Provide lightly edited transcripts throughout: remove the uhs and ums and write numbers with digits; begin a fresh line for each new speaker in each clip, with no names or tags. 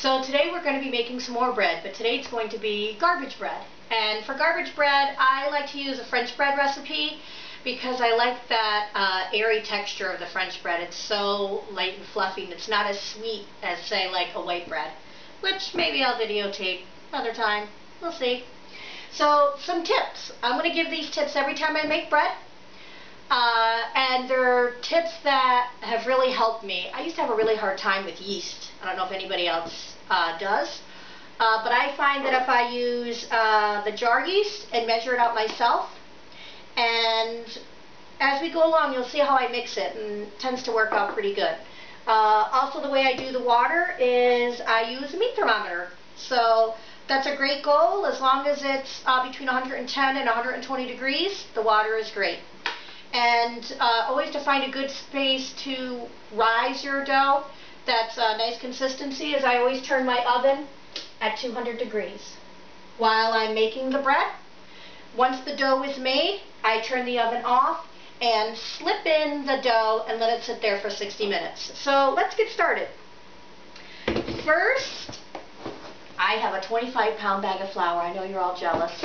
So today we're going to be making some more bread, but today it's going to be garbage bread. And for garbage bread, I like to use a French bread recipe because I like that airy texture of the French bread. It's so light and fluffy, and it's not as sweet as, say, like a white bread, which maybe I'll videotape another time. We'll see. So, some tips. I'm going to give these tips every time I make bread. And they're tips that have really helped me. I used to have a really hard time with yeast. I don't know if anybody else does. But I find that if I use the jar yeast and measure it out myself, and as we go along, you'll see how I mix it, and it tends to work out pretty good. Also, the way I do the water is I use a meat thermometer. So that's a great goal. As long as it's between 110 and 120 degrees, the water is great. And always to find a good space to rise your dough that's a nice consistency is I always turn my oven at 200 degrees while I'm making the bread. Once the dough is made, I turn the oven off and slip in the dough and let it sit there for 60 minutes. So let's get started. First, I have a 25-pound bag of flour. I know you're all jealous.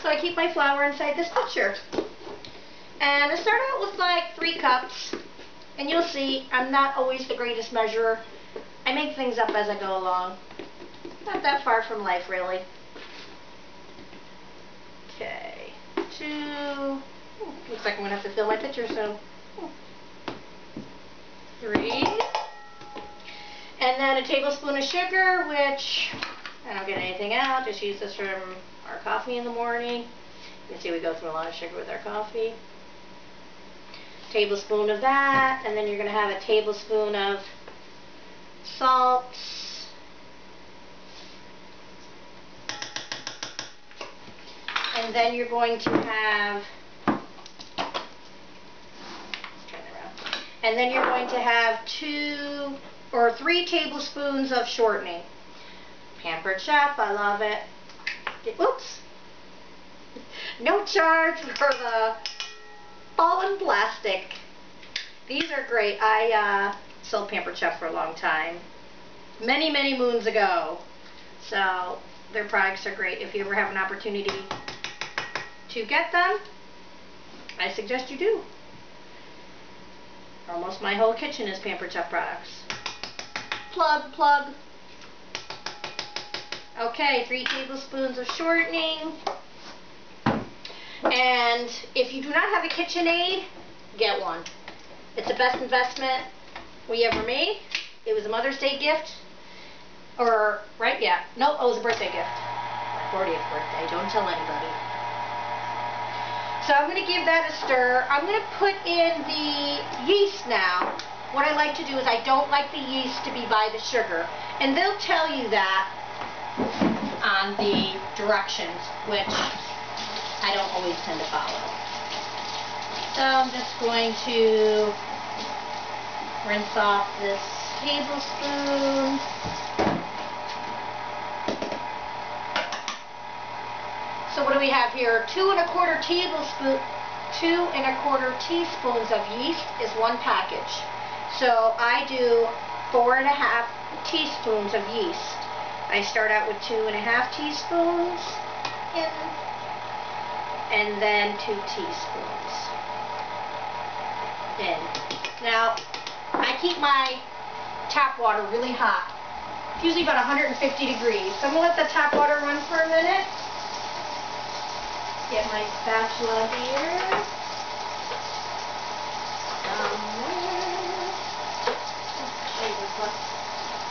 So I keep my flour inside this pitcher. And I start out with like 3 cups, and you'll see I'm not always the greatest measurer. I make things up as I go along. Not that far from life, really. Okay, 2, looks like I'm going to have to fill my pitcher soon. 3, and then a tablespoon of sugar, which I don't get anything out, just use this from our coffee in the morning. You can see we go through a lot of sugar with our coffee. Tablespoon of that, and then you're going to have a tablespoon of salt, and then you're going to have, and then you're going to have 2 or 3 tablespoons of shortening. Pampered Chef, I love it. Oops. No charge for the fallen plastic. These are great. I sold Pampered Chef for a long time. Many, many moons ago. So their products are great. If you ever have an opportunity to get them, I suggest you do. Almost my whole kitchen is Pampered Chef products. Plug, plug. Okay, 3 tablespoons of shortening. And if you do not have a KitchenAid, get one. It's the best investment we ever made. It was a Mother's Day gift. Or, right? Yeah. Nope, it was a birthday gift. My 40th birthday. Don't tell anybody. So I'm going to give that a stir. I'm going to put in the yeast now. What I like to do is I don't like the yeast to be by the sugar. And they'll tell you that on the directions, which I don't always tend to follow. So I'm just going to rinse off this tablespoon. So what do we have here? 2 1/4 teaspoons of yeast is 1 package. So I do 4 1/2 teaspoons of yeast. I start out with 2 1/2 teaspoons in, and then 2 teaspoons in. Now, I keep my tap water really hot. It's usually about 150 degrees. So I'm going to let the tap water run for a minute. Get my spatula here.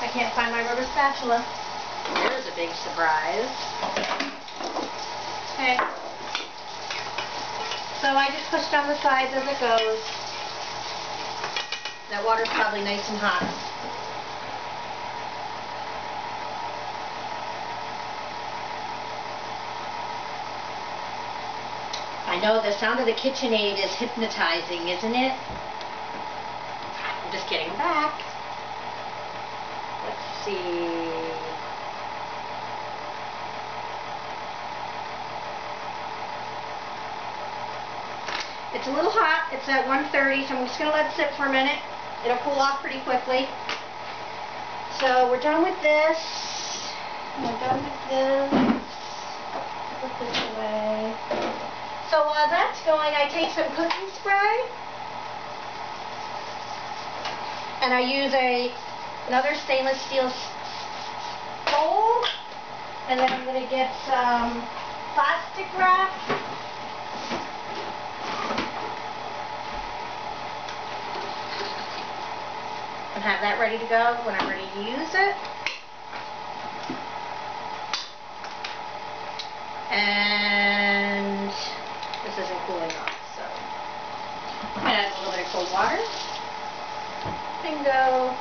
I can't find my rubber spatula. There's a big surprise. Okay. So I just push down the sides as it goes. That water's probably nice and hot. I know the sound of the KitchenAid is hypnotizing, isn't it? I'm just getting back. Let's see. It's a little hot. It's at 130, so I'm just going to let it sit for a minute. It'll cool off pretty quickly. So we're done with this. We're done with this. Put this away. So while that's going, I take some cooking spray. And I use another stainless steel bowl. And then I'm going to get some plastic wrap. And have that ready to go when I'm ready to use it. And this isn't cooling off, so I'm going to add a little bit of cold water. Bingo.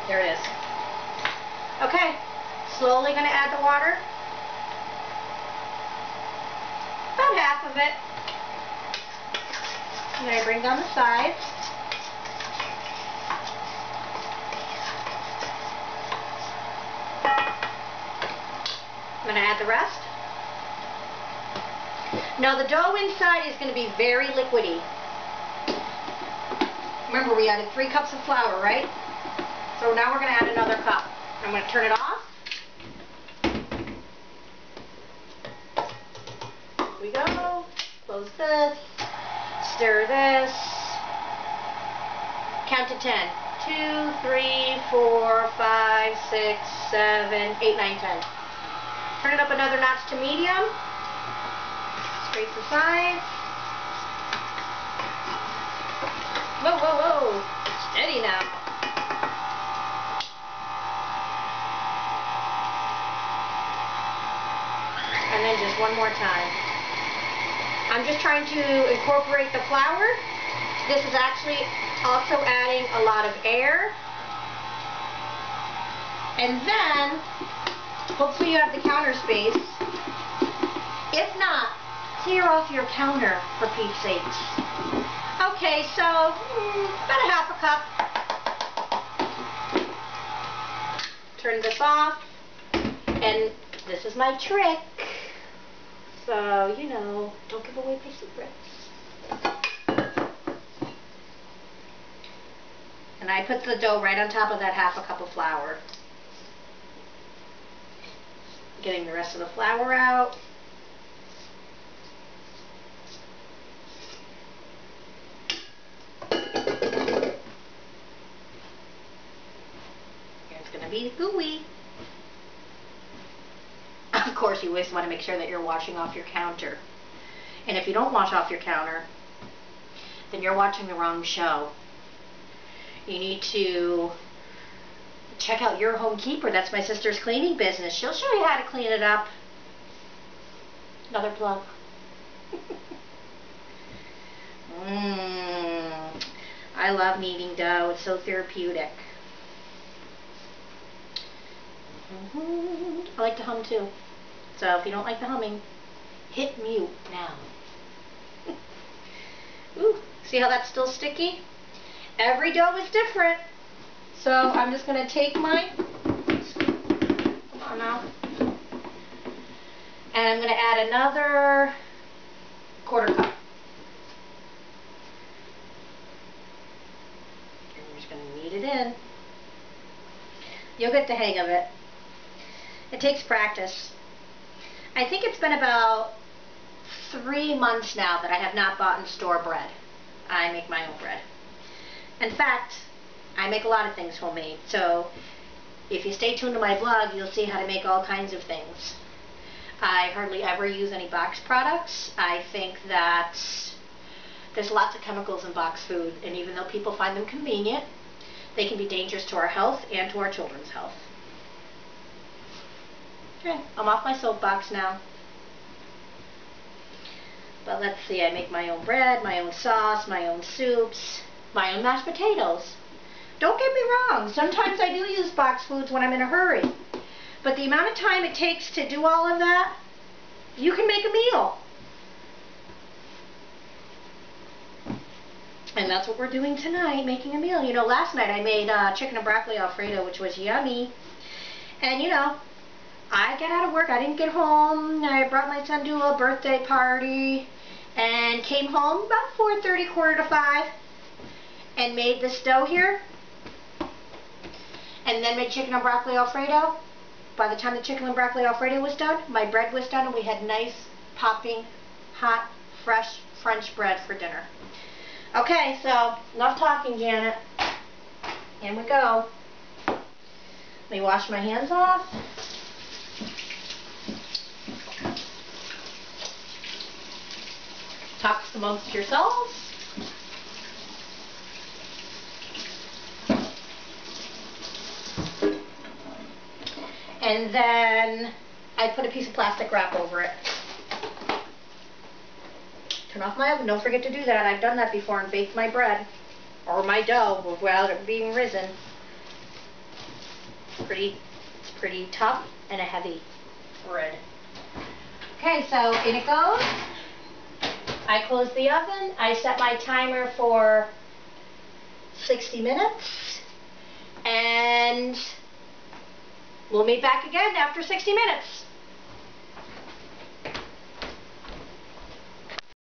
There it is. Okay, slowly going to add the water. About half of it. I'm going to bring down the sides. I'm going to add the rest. Now the dough inside is going to be very liquidy. Remember, we added 3 cups of flour, right? So now we're going to add another cup. I'm going to turn it off. Here we go. Close this. Stir this. Count to 10. 2, 3, 4, 5, 6, 7, 8, 9, 10. Turn it up another notch to medium. Scrape the sides. Whoa, whoa, whoa. Steady now. And then just one more time. I'm just trying to incorporate the flour. This is actually also adding a lot of air. And then, hopefully you have the counter space. If not, clear off your counter, for Pete's sakes. Okay, so about a half a cup. Turn this off. And this is my trick. So, you know, don't give away my secrets. And I put the dough right on top of that half a cup of flour. Getting the rest of the flour out. It's going to be gooey. Of course, you always want to make sure that you're washing off your counter. And if you don't wash off your counter, then you're watching the wrong show. You need to check out Your Home Keeper. That's my sister's cleaning business. She'll show you how to clean it up. Another plug. I love kneading dough. It's so therapeutic. I like to hum too. So if you don't like the humming, hit mute now. Ooh, see how that's still sticky? Every dough is different. So I'm just going to take mine. Come on now. And I'm going to add another quarter cup. And we're just going to knead it in. You'll get the hang of it. It takes practice. I think it's been about 3 months now that I have not bought store bread. I make my own bread. In fact, I make a lot of things homemade. So if you stay tuned to my blog, you'll see how to make all kinds of things. I hardly ever use any box products. I think that there's lots of chemicals in box food, and even though people find them convenient, they can be dangerous to our health and to our children's health. Okay, I'm off my soapbox now. But let's see, I make my own bread, my own sauce, my own soups, my own mashed potatoes. Don't get me wrong, sometimes I do use box foods when I'm in a hurry. But the amount of time it takes to do all of that, you can make a meal. And that's what we're doing tonight, making a meal. You know, last night I made chicken and broccoli Alfredo, which was yummy. And you know, I get out of work, I didn't get home, I brought my son to a birthday party, and came home about 4:30, quarter to 5, and made this dough here, and then made chicken and broccoli Alfredo. By the time the chicken and broccoli Alfredo was done, my bread was done, and we had nice, popping, hot, fresh French bread for dinner. Okay, so enough talking, Janet. In we go. Let me wash my hands off. Talk amongst yourselves. And then I put a piece of plastic wrap over it. Turn off my oven. Don't forget to do that. I've done that before and baked my bread or my dough without it being risen. It's pretty tough and a heavy bread. Okay, so in it goes. I close the oven. I set my timer for 60 minutes. And we'll meet back again after 60 minutes.